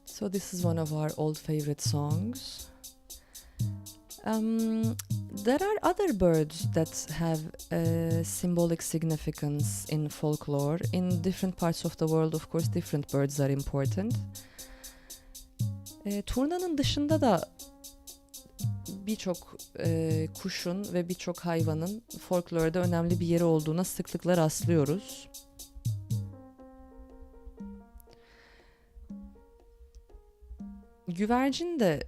So this is one of our old favorite songs. There are other birds that have symbolic significance in folklore. In different parts of the world, of course, different birds are important. Turnanın dışında da birçok kuşun ve birçok hayvanın folklorda önemli bir yeri olduğuna sıklıkla rastlıyoruz. Güvercin de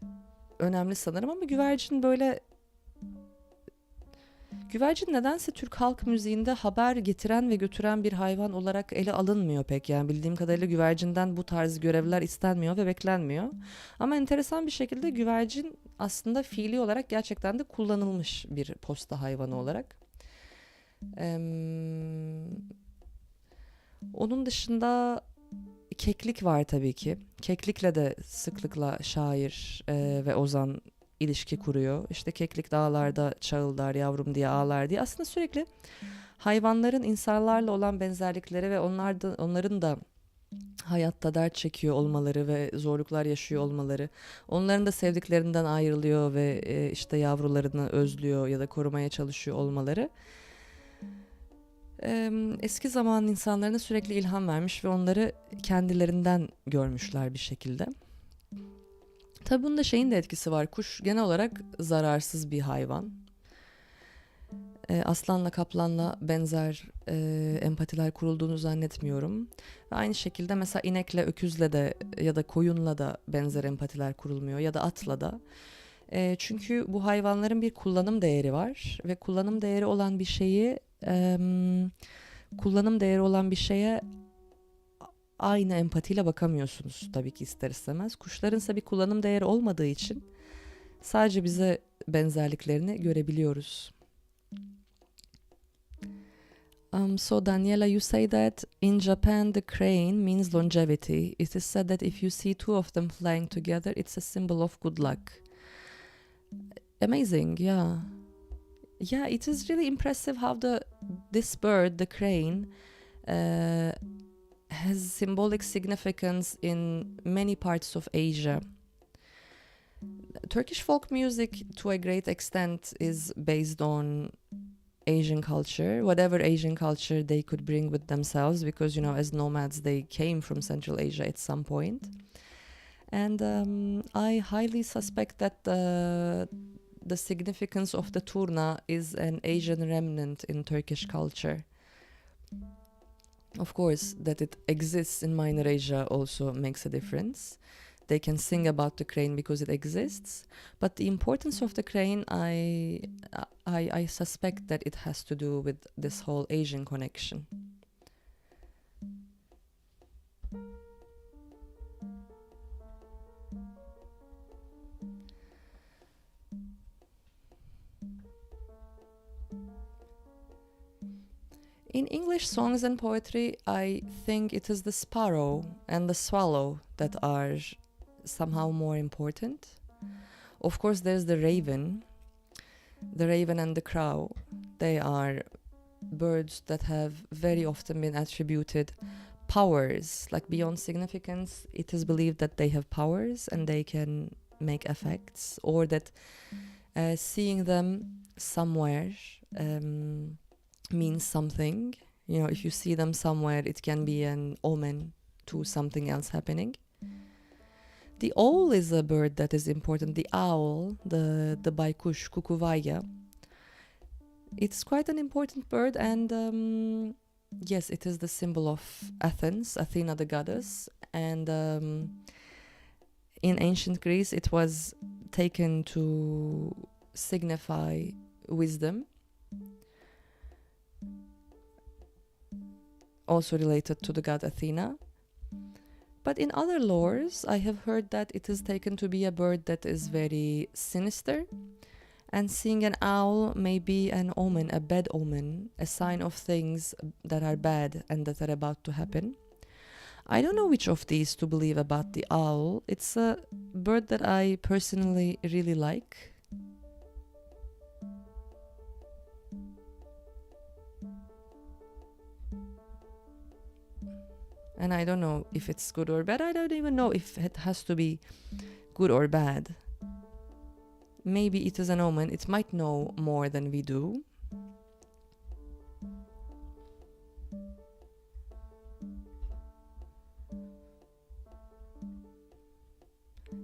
önemli sanırım ama güvercin nedense Türk halk müziğinde haber getiren ve götüren bir hayvan olarak ele alınmıyor pek. Yani bildiğim kadarıyla güvercinden bu tarz görevler istenmiyor ve beklenmiyor. Ama enteresan bir şekilde güvercin aslında fiili olarak gerçekten de kullanılmış bir posta hayvanı olarak. Onun dışında keklik var tabii ki. Keklikle de sıklıkla şair ve ozan ilişki kuruyor. İşte keklik dağlarda çağıldar yavrum diye ağlar diye. Aslında sürekli hayvanların insanlarla olan benzerlikleri ve onların da hayatta dert çekiyor olmaları ve zorluklar yaşıyor olmaları, onların da sevdiklerinden ayrılıyor ve işte yavrularını özlüyor ya da korumaya çalışıyor olmaları eski zaman insanlarına sürekli ilham vermiş ve onları kendilerinden görmüşler bir şekilde. Tabii bunda şeyin de etkisi var. Kuş genel olarak zararsız bir hayvan. Aslanla kaplanla benzer empatiler kurulduğunu zannetmiyorum. Ve aynı şekilde mesela inekle, öküzle de ya da koyunla da benzer empatiler kurulmuyor ya da atla da. Çünkü bu hayvanların bir kullanım değeri var ve kullanım değeri olan bir şeye aynı empatiyle bakamıyorsunuz tabii ki ister istemez. Kuşların ise bir kullanım değeri olmadığı için sadece bize benzerliklerini görebiliyoruz. So Daniela, you say that in Japan the crane means longevity. It is said that if you see two of them flying together, it's a symbol of good luck. Amazing, yeah. Yeah, it is really impressive how this bird, the crane, has symbolic significance in many parts of Asia. Turkish folk music, to a great extent, is based on Asian culture, whatever Asian culture they could bring with themselves, because, as nomads, they came from Central Asia at some point. And I highly suspect that the significance of the Turna is an Asian remnant in Turkish culture. Of course, that it exists in Minor Asia also makes a difference. They can sing about the crane because it exists, but the importance of the crane, I suspect that it has to do with this whole Asian connection. In English songs and poetry, I think it is the sparrow and the swallow that are somehow more important. Of course, there's the raven. The raven and the crow, they are birds that have very often been attributed powers, like beyond significance. It is believed that they have powers and they can make effects, or that seeing them somewhere means something. You know, if you see them somewhere, it can be an omen to something else happening. The owl is a bird that is important. The owl, the baykuş, kukuvaya. It's quite an important bird, and yes, it is the symbol of Athens, Athena the goddess. And in ancient Greece, it was taken to signify wisdom, also related to the god Athena. But in other lores, I have heard that it is taken to be a bird that is very sinister, and seeing an owl may be an omen, a bad omen, a sign of things that are bad and that are about to happen. I don't know which of these to believe about the owl. It's a bird that I personally really like. And I don't know if it's good or bad. I don't even know if it has to be good or bad. Maybe it is an omen. It might know more than we do.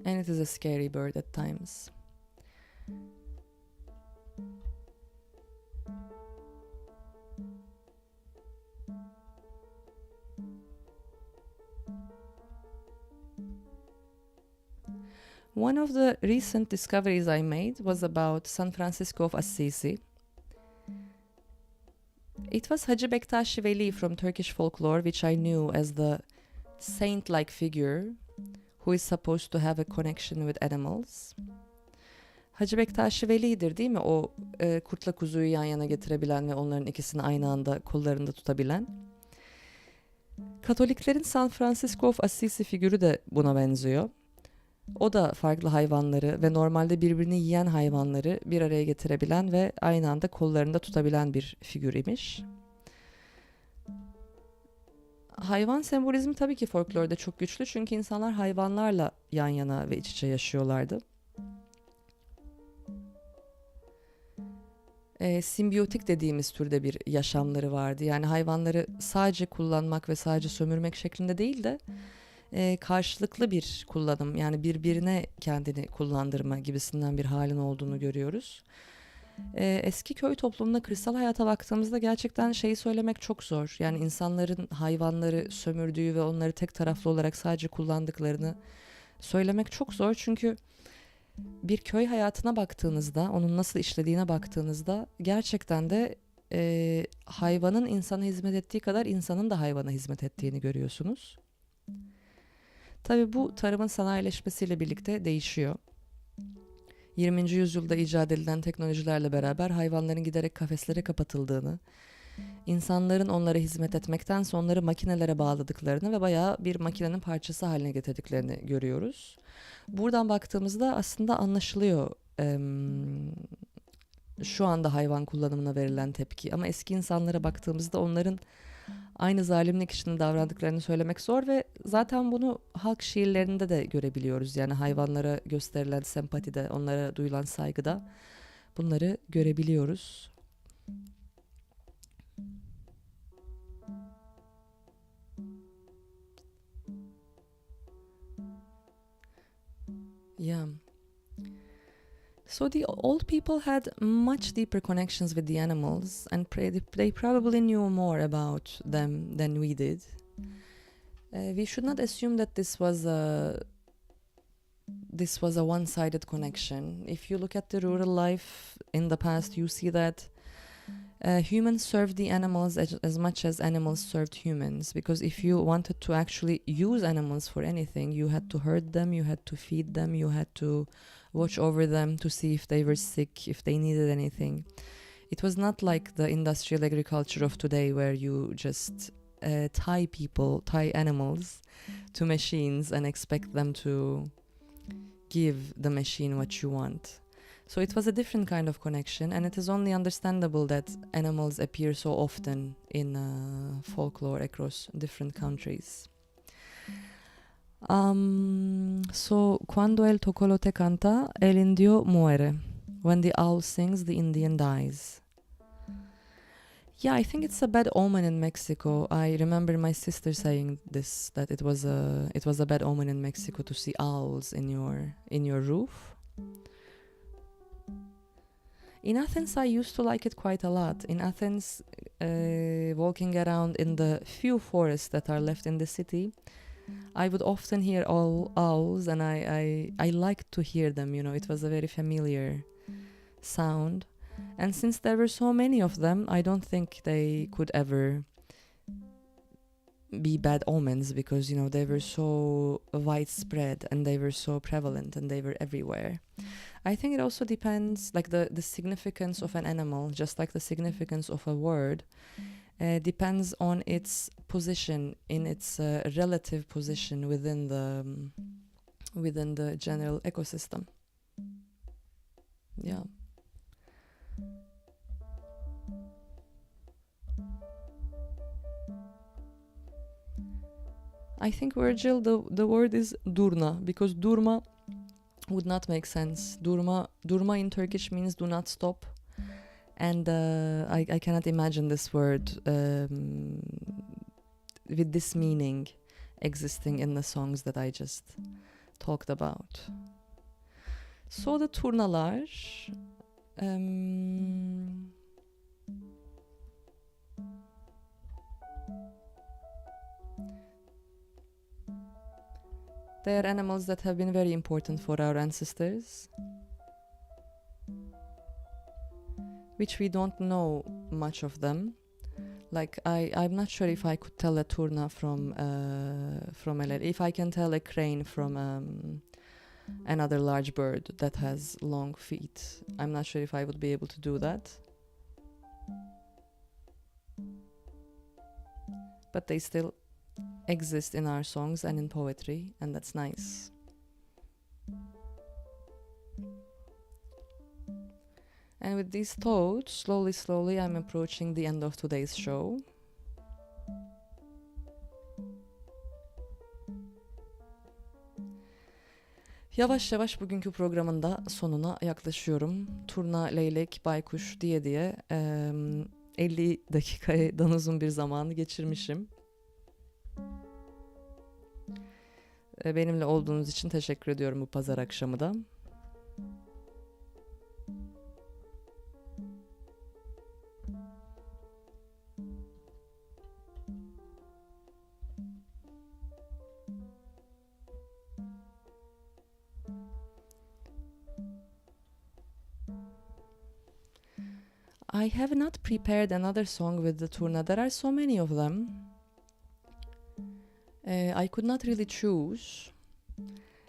And it is a scary bird at times. One of the recent discoveries I made was about San Francisco of Assisi. It was Hacı Bektaş Veli from Turkish folklore, which I knew as the saint-like figure who is supposed to have a connection with animals. Hacı Bektaş Veli'dir değil mi? O kurtla kuzuyu yan yana getirebilen ve onların ikisini aynı anda kollarında tutabilen. Katoliklerin San Francisco of Assisi figürü de buna benziyor. O da farklı hayvanları ve normalde birbirini yiyen hayvanları bir araya getirebilen ve aynı anda kollarında tutabilen bir figür imiş. Hayvan sembolizmi tabii ki folklorda çok güçlü, çünkü insanlar hayvanlarla yan yana ve iç içe yaşıyorlardı. Simbiyotik dediğimiz türde bir yaşamları vardı. Yani hayvanları sadece kullanmak ve sadece sömürmek şeklinde değil de karşılıklı bir kullanım, yani birbirine kendini kullandırma gibisinden bir halin olduğunu görüyoruz. Eski köy toplumunda kırsal hayata baktığımızda gerçekten şeyi söylemek çok zor. Yani insanların hayvanları sömürdüğü ve onları tek taraflı olarak sadece kullandıklarını söylemek çok zor. Çünkü bir köy hayatına baktığınızda, onun nasıl işlediğine baktığınızda gerçekten de hayvanın insana hizmet ettiği kadar insanın da hayvana hizmet ettiğini görüyorsunuz. Tabii bu tarımın sanayileşmesiyle birlikte değişiyor. 20. yüzyılda icat edilen teknolojilerle beraber hayvanların giderek kafeslere kapatıldığını, insanların onlara hizmet etmektense onları makinelere bağladıklarını ve bayağı bir makinenin parçası haline getirdiklerini görüyoruz. Buradan baktığımızda aslında anlaşılıyor şu anda hayvan kullanımına verilen tepki. Ama eski insanlara baktığımızda onların aynı zalimlik içinde davrandıklarını söylemek zor ve zaten bunu halk şiirlerinde de görebiliyoruz. Yani hayvanlara gösterilen sempatide, onlara duyulan saygıda bunları görebiliyoruz. Yeah. So the old people had much deeper connections with the animals, and they probably knew more about them than we did. We should not assume that this was a one-sided connection. If you look at the rural life in the past, you see that humans served the animals as much as animals served humans, because if you wanted to actually use animals for anything, you had to herd them, you had to feed them, you had to watch over them to see if they were sick, if they needed anything. It was not like the industrial agriculture of today, where you just tie animals to machines and expect them to give the machine what you want. So it was a different kind of connection, and it is only understandable that animals appear so often in folklore across different countries. So, cuando el tocolote canta, el indio muere. When the owl sings, the Indian dies. Yeah, I think it's a bad omen in Mexico. I remember my sister saying this, that it was a bad omen in Mexico to see owls in your roof. In Athens, I used to like it quite a lot. In Athens, walking around in the few forests that are left in the city, I would often hear all owls, and I liked to hear them. You know, it was a very familiar sound. And since there were so many of them, I don't think they could ever be bad omens, because, you know, they were so widespread and they were so prevalent and they were everywhere. I think it also depends, like the significance of an animal, just like the significance of a word, depends on its position, in its relative position within the general ecosystem. Yeah. I think, Virgil, the word is durna, because durma would not make sense. Durma in Turkish means do not stop. And I cannot imagine this word with this meaning existing in the songs that I just talked about. So the Turnalar, they are animals that have been very important for our ancestors, which we don't know much of them. Like I'm not sure if I could tell a turna from if I can tell a crane from another large bird that has long feet. I'm not sure if I would be able to do that. But they still exist in our songs and in poetry, and that's nice. And with these thoughts, slowly I'm approaching the end of today's show. Yavaş yavaş bugünkü programın da sonuna yaklaşıyorum. Turna, leylek, baykuş diye 50 dakikadan uzun bir zamanı geçirmişim. Benimle olduğunuz için teşekkür ediyorum bu pazar akşamı da. I have not prepared another song with the Turna. There are so many of them. I could not really choose,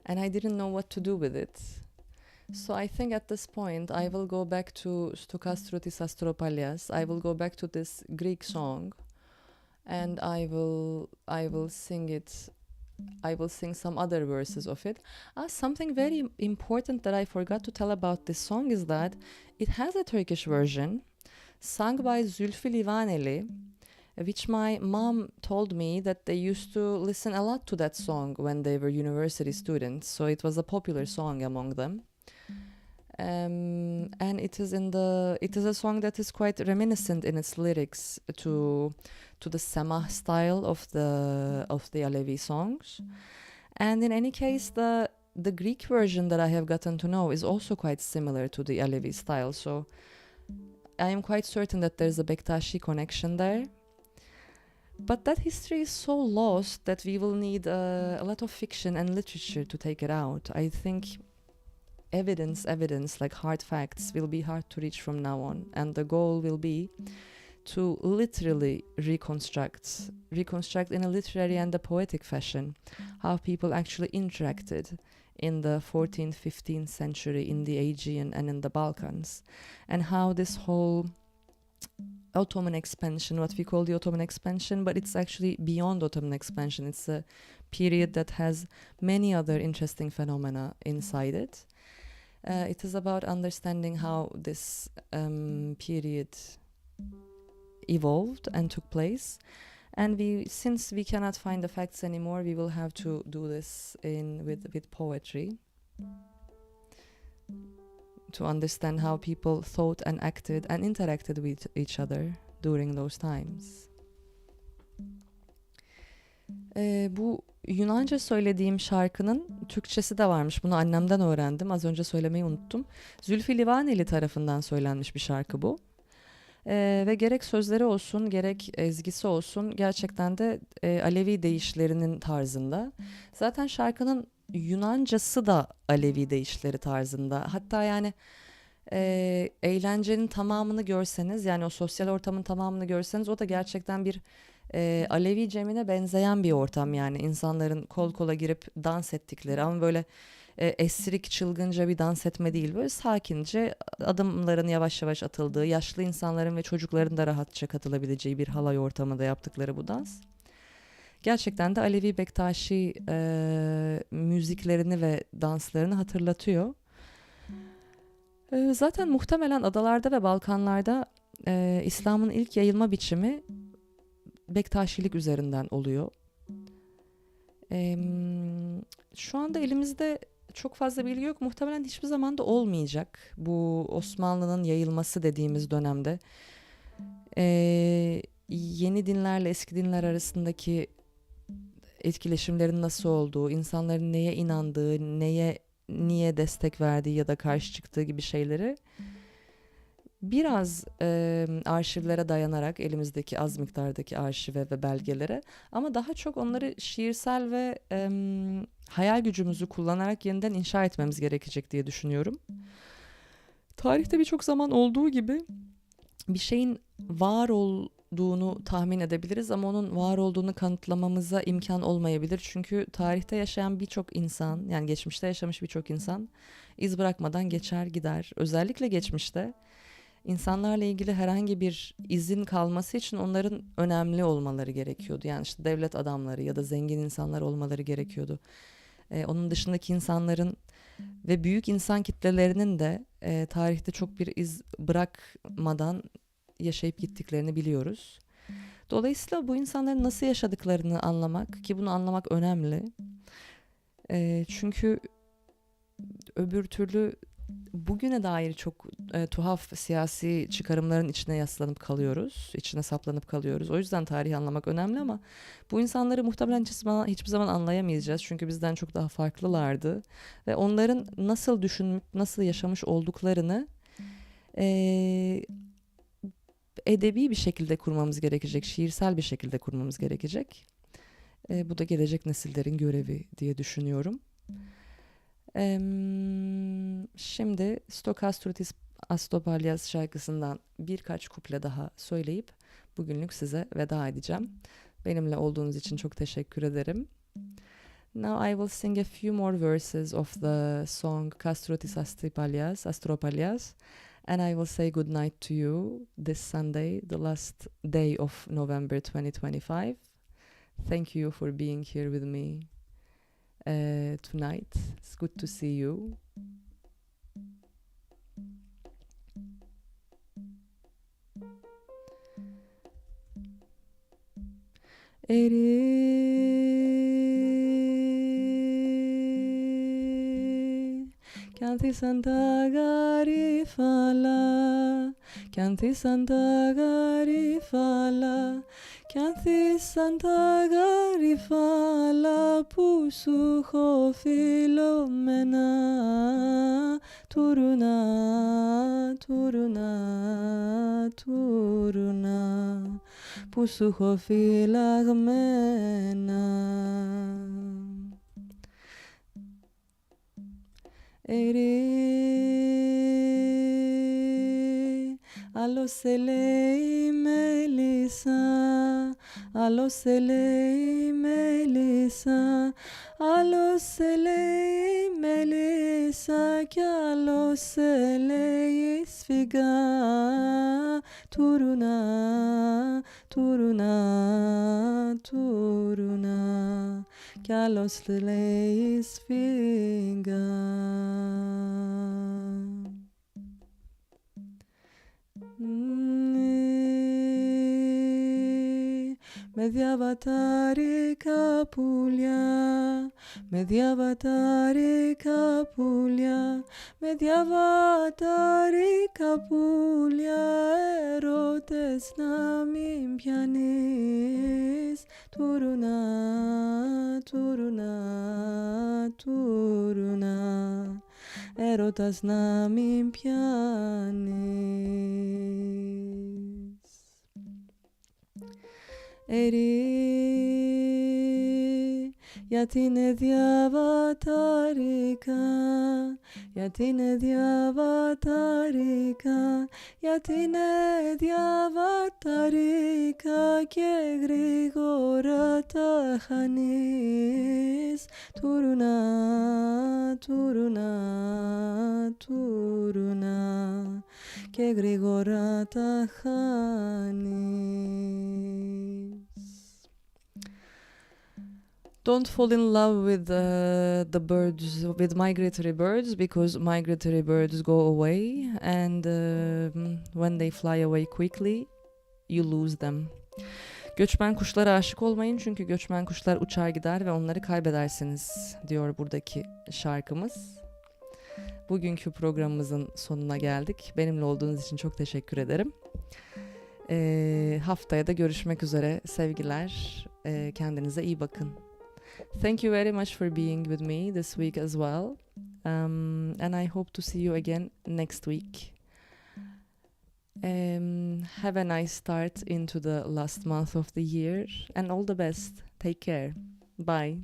and I didn't know what to do with it. So I think at this point I will go back to Stokastroutis Astropalias. I will go back to this Greek song, and I will sing it. I will sing some other verses of it. Something very important that I forgot to tell about this song is that it has a Turkish version sung by Zülfü Livaneli, which my mom told me that they used to listen a lot to that song when they were university students. So it was a popular song among them. And it is a song that is quite reminiscent in its lyrics to the semah style of the Alevi songs. And in any case, the Greek version that I have gotten to know is also quite similar to the Alevi style. So I am quite certain that there's a Bektashi connection there. But that history is so lost that we will need a lot of fiction and literature to take it out. I think evidence, like hard facts, will be hard to reach from now on. And the goal will be to literally reconstruct in a literary and a poetic fashion how people actually interacted in the 14th, 15th century in the Aegean and in the Balkans, and how this whole Ottoman expansion, what we call the Ottoman expansion, but it's actually beyond Ottoman expansion. It's a period that has many other interesting phenomena inside it. It is about understanding how this period evolved and took place. And since we cannot find the facts anymore, we will have to do this with poetry to understand how people thought and acted and interacted with each other during those times. Bu Yunanca söylediğim şarkının Türkçesi de varmış. Bunu annemden öğrendim. Az önce söylemeyi unuttum. Zülfü Livaneli tarafından söylenmiş bir şarkı bu. Ve gerek sözleri olsun gerek ezgisi olsun gerçekten de Alevi deyişlerinin tarzında. Zaten şarkının Yunancası da Alevi deyişleri tarzında. Hatta yani eğlencenin tamamını görseniz, yani o sosyal ortamın tamamını görseniz, o da gerçekten bir Alevi cemine benzeyen bir ortam. Yani insanların kol kola girip dans ettikleri, ama böyle esrik çılgınca bir dans etme değil, böyle sakince adımların yavaş yavaş atıldığı, yaşlı insanların ve çocukların da rahatça katılabileceği bir halay ortamında yaptıkları bu dans. Gerçekten de Alevi Bektaşi müziklerini ve danslarını hatırlatıyor. Zaten muhtemelen adalarda ve Balkanlarda İslam'ın ilk yayılma biçimi Bektaşilik üzerinden oluyor. Şu anda elimizde çok fazla bilgi yok. Muhtemelen hiçbir zaman da olmayacak bu Osmanlı'nın yayılması dediğimiz dönemde. Yeni dinlerle eski dinler arasındaki etkileşimlerin nasıl olduğu, insanların neye inandığı, niye destek verdiği ya da karşı çıktığı gibi şeyleri biraz arşivlere dayanarak, elimizdeki az miktardaki arşive ve belgelere, ama daha çok onları şiirsel ve hayal gücümüzü kullanarak yeniden inşa etmemiz gerekecek diye düşünüyorum. Tarihte birçok zaman olduğu gibi bir şeyin var olduğunu tahmin edebiliriz ama onun var olduğunu kanıtlamamıza imkan olmayabilir. Çünkü tarihte yaşayan birçok insan, yani geçmişte yaşamış birçok insan iz bırakmadan geçer gider. Özellikle geçmişte İnsanlarla ilgili herhangi bir izin kalması için onların önemli olmaları gerekiyordu. Yani işte devlet adamları ya da zengin insanlar olmaları gerekiyordu. Onun dışındaki insanların ve büyük insan kitlelerinin de tarihte çok bir iz bırakmadan yaşayıp gittiklerini biliyoruz. Dolayısıyla bu insanların nasıl yaşadıklarını anlamak, ki bunu anlamak önemli. Çünkü öbür türlü bugüne dair çok tuhaf siyasi çıkarımların içine yaslanıp kalıyoruz, içine saplanıp kalıyoruz. O yüzden tarihi anlamak önemli, ama bu insanları muhtemelen hiçbir zaman anlayamayacağız. Çünkü bizden çok daha farklılardı. Ve onların nasıl düşünüp nasıl yaşamış olduklarını edebi bir şekilde kurmamız gerekecek, şiirsel bir şekilde kurmamız gerekecek. Bu da gelecek nesillerin görevi diye düşünüyorum. Şimdi Stokastrutis Astopalyas şarkısından birkaç kuple daha söyleyip bugünlük size veda edeceğim. Benimle olduğunuz için çok teşekkür ederim. Now I will sing a few more verses of the song Kastrutis Astropalyas, and I will say good night to you this Sunday, the last day of November 2025. Thank you for being here with me tonight. It's good to see you. Κι ανθίσαν τα γαρίφαλα, κι ανθίσαν τα γαρίφαλα, κι ανθίσαν τα γαρίφαλα που σου έχω φιλωμένα. Turna, Turna, Turna, που σου έχω φυλαγμένα. Άλλο σε λέει μέλισσα, άλλο σε λέει μέλισσα, άλλο σε λέει μέλισσα κι άλλο σε λέει σφυγγά. Turna, Turna, Turna, κι άλλος λέει σφίγγα. Με διαβατάρικα πουλιά, με διαβατάρικα πουλιά, με διαβατάρικα πουλιά, ερώτες να μην πιάνεις. Τουρνά, τουρνά, τουρνά, έρωτας να μην πιάνεις. Γιατί είναι διαβατάρικα, γιατί είναι διαβατάρικα, γιατί είναι διαβατάρικα και γρήγορα τα χάνεις. Τουρνά, τουρνά, τουρνά και γρήγορα τα χάνεις. Don't fall in love with the birds, with migratory birds, because migratory birds go away, and when they fly away quickly, you lose them. Göçmen kuşlara aşık olmayın, çünkü göçmen kuşlar uçar gider ve onları kaybedersiniz, diyor buradaki şarkımız. Bugünkü programımızın sonuna geldik. Benimle olduğunuz için çok teşekkür ederim. Haftaya da görüşmek üzere. Sevgiler. Kendinize iyi bakın. Thank you very much for being with me this week as well. And I hope to see you again next week. Have a nice start into the last month of the year. And all the best. Take care. Bye.